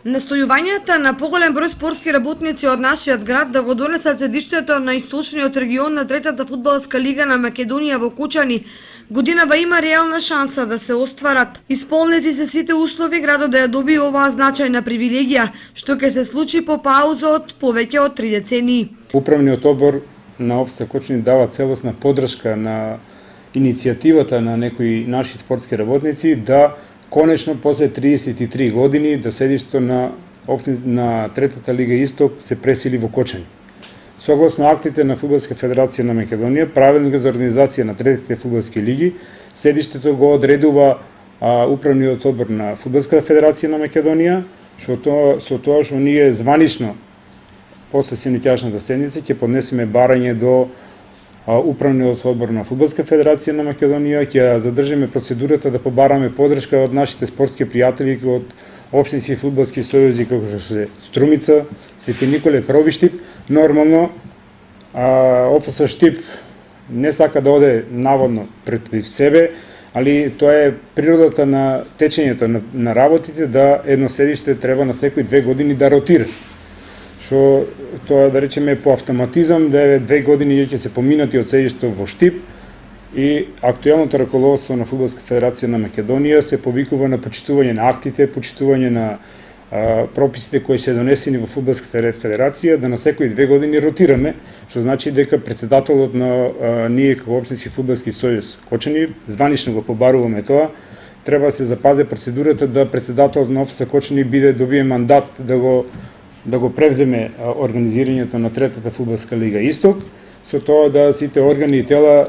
Настојувањата на поголем број спортски работници од нашиот град да го донесат седиштето на источниот регион на третата фудбалска лига на Македонија во Кучани, годинава има реална шанса да се остварат. Исполнети се сите услови градот да ја добие оваа значајна привилегија, што ќе се случи по пауза од повеќе од 3 децении. Управниот одбор на ОФС Кучани дава целосна поддршка на иницијативата на некои наши спортски работници да конечно после 33 години да седиштето на третата лига Исток се пресели во Кочани. Согласно актите на Фудбалска федерација на Македонија, правилникот за организација на третите фудбалски лиги, седиштето го одредува управниот одбор на Фудбалската федерација на Македонија, со тоа што ние званично после синоќашната седница ќе поднесеме барање до Управниот одбор на Фудбалска федерација на Македонија, ќе задржиме процедурата да побараме поддршка од нашите спортски пријатели од општински фудбалски сојузи како што се Струмица, Свети Николе, Пробиштип. Нормално ОФС Штип не сака да оде наводно пред себе, али тоа е природата на течењето на работите, да едно седиште треба на секои 2 години да ротира. Што тоа да речеме по автоматизам да е 2 години ќе се поминати од седиште во Штип и актуелното раководство на Фудбалска федерација на Македонија се повикува на почитување на актите, почитување на прописите кои се донесени во Фудбалската федерација, да на секои 2 години ротираме, што значи дека претседателот на ние како општински фудбалски сојуз Кочани, званично го побаруваме тоа, треба да се запази процедурата да претседателот на ОФС Кочани добие мандат да го превземе организирањето на третата фудбалска лига Исток, со тоа да сите органи и тела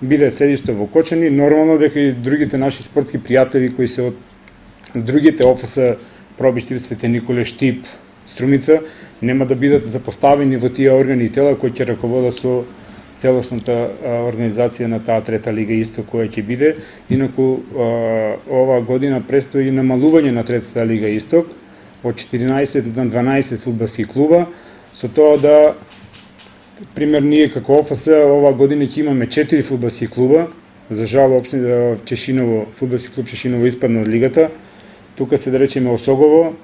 биде седиште во Кочани, нормално дека и другите наши спортски пријатели кои се од другите ОФС Пробиштип, Свети Николе, Штип, Струмица, нема да бидат запоставени во тие органи и тела кои ќе раководат со целосната организација на таа трета лига Исток која ќе биде. Инаку ова година престои намалување на третата лига Исток од 14 на 12 фудбалски клуба, со тоа да, пример, ние како ОФС ова година ќе имаме 4 фудбалски клуба. За жал, општина Чешиново, фудбалски клуб Чешиново испадна од лигата. Тука се да речеме Осогово,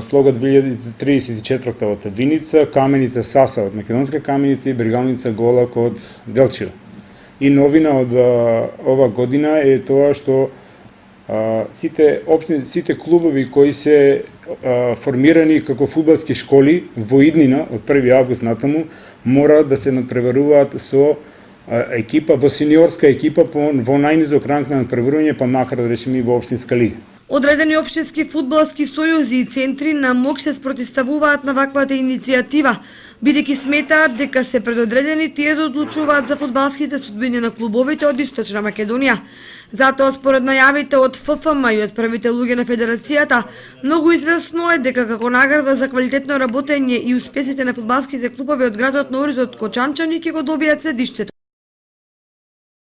Слога 2034 од Виница, Каменица Саса од Македонска Каменица и Брегалница Голак од Делчево. И новина од ова година е тоа што сите клубови кои се формирани како фудбалски школи во иднина од 1 август натаму мора да се надпреваруваат со екипа, во сениорска екипа во најнизок ранг на надпреварување, па макар да речеме и во општинска лига. Одредени општински фудбалски сојузи и центри на МОК се спротивставуваат на ваквата иницијатива, бидејќи сметаат дека се предодредени тие да одлучуваат за фудбалските судбини на клубовите од Источна Македонија. Затоа, според најавите од ФФМ и од првите луѓе на федерацијата, многу известно е дека како награда за квалитетно работење и успесите на фудбалските клубови од градот на Оризот Кочанчани ќе го добијат седиштето